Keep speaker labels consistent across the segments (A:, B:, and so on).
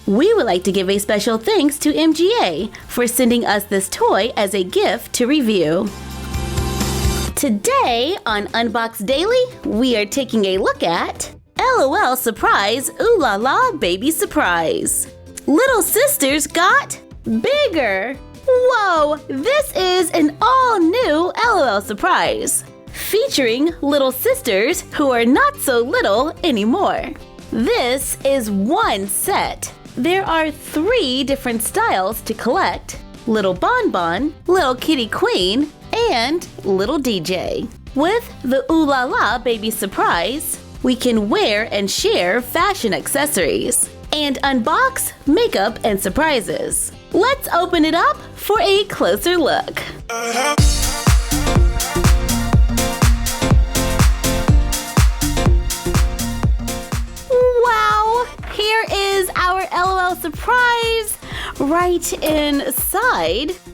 A: We would like to give a special thanks to MGA for sending us this toy as a gift to review. Today on Unbox Daily, we are taking a look at LOL Surprise Ooh La La Baby Surprise. Little sisters got bigger. Whoa, this is an all-new LOL Surprise, featuring little sisters who are not so little anymore. This is one set. There are 3 different styles to collect: Little Bonbon, Little Kitty Queen, and Little DJ. With the Ooh La La Baby Surprise, we can wear and share fashion accessories and unbox makeup and surprises. Let's open it up for a closer look. Wow! Here is our LOL Surprise right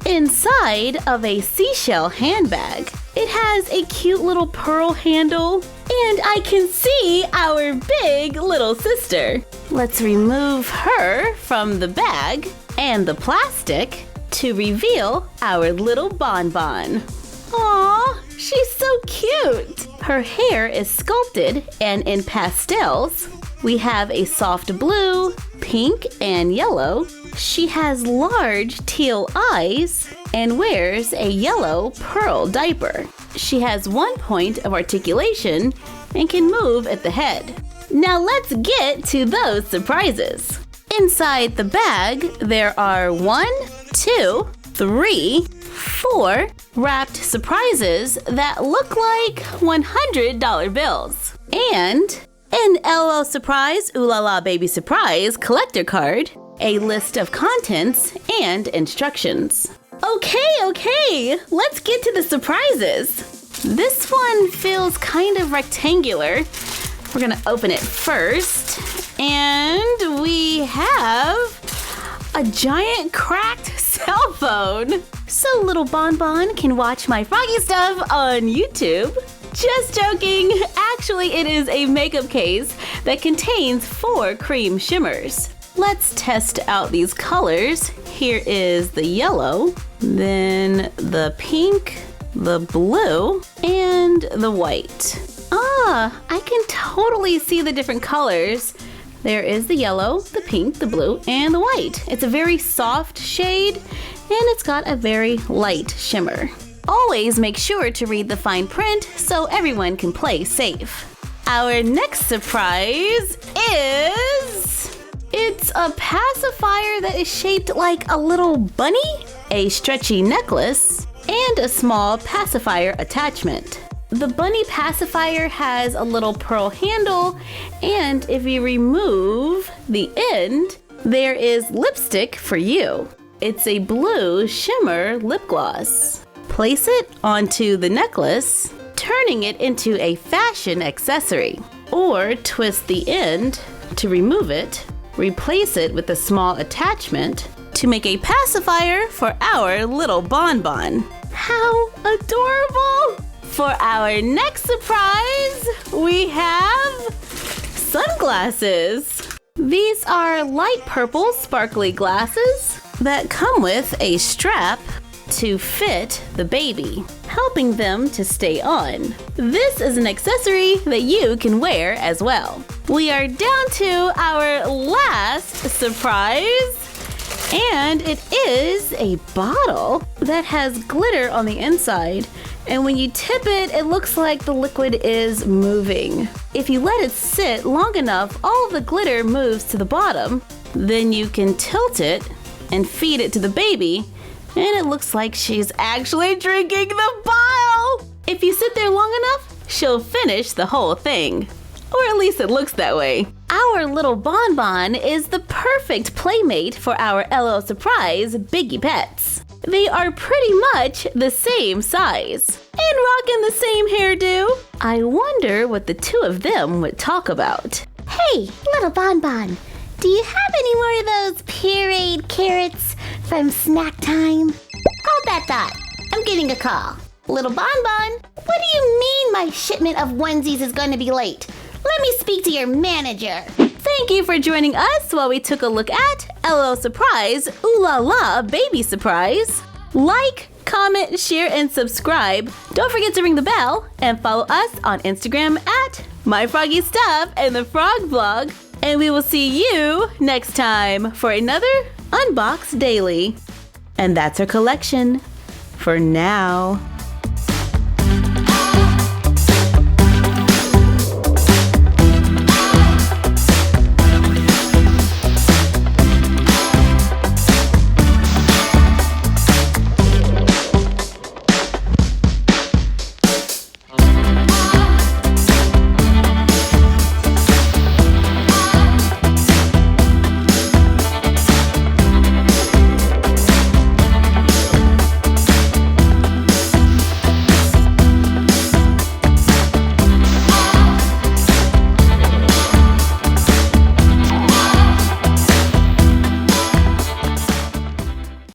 A: inside of a seashell handbag. It has a cute little pearl handle, and I can see our big little sister. Let's remove her from the bag and the plastic to reveal our little Bonbon. Aw, she's so cute! Her hair is sculpted and in pastels. We have a soft blue, pink, and yellow. She has large teal eyes and wears a yellow pearl diaper. She has 1 point of articulation and can move at the head. Now let's get to those surprises. Inside the bag, there are 1, 2, 3, 4 wrapped surprises that look like $100 bills. And an LOL Surprise Ooh La La Baby Surprise collector card, a list of contents, and instructions. Okay, let's get to the surprises. This one feels kind of rectangular. We're gonna open it first, and we have a giant cracked cell phone. So little Bonbon can watch my froggy stuff on YouTube. Just joking! Actually, it is a makeup case that contains 4 cream shimmers. Let's test out these colors. Here is the yellow, then the pink, the blue, and the white. I can totally see the different colors. There is the yellow, the pink, the blue, and the white. It's a very soft shade, and it's got a very light shimmer. Always make sure to read the fine print so everyone can play safe. Our next surprise is... it's a pacifier that is shaped like a little bunny, a stretchy necklace, and a small pacifier attachment. The bunny pacifier has a little pearl handle, and if you remove the end, there is lipstick for you. It's a blue shimmer lip gloss. Place it onto the necklace, turning it into a fashion accessory. Or twist the end to remove it, replace it with a small attachment to make a pacifier for our little Bonbon. How adorable! For our next surprise, we have sunglasses. These are light purple sparkly glasses that come with a strap to fit the baby, helping them to stay on. This is an accessory that you can wear as well. We are down to our last surprise, and it is a bottle that has glitter on the inside. And when you tip it, it looks like the liquid is moving. If you let it sit long enough, all of the glitter moves to the bottom. Then you can tilt it and feed it to the baby, and it looks like she's actually drinking the bottle. If you sit there long enough, she'll finish the whole thing. Or at least it looks that way. Our little Bonbon is the perfect playmate for our LOL Surprise Biggie Pets. They are pretty much the same size and rocking the same hairdo. I wonder what the 2 of them would talk about.
B: Hey, little Bonbon, do you have any more of those pureed carrots from snack time? Hold that thought. I'm getting a call. Little Bonbon, what do you mean my shipment of onesies is going to be late? Let me speak to your manager.
A: Thank you for joining us while we took a look at LOL Surprise, Ooh La La Baby Surprise. Like, comment, share, and subscribe. Don't forget to ring the bell and follow us on Instagram at MyFroggyStuff and the Frog Vlog. And we will see you next time for another Unbox Daily. And that's our collection for now.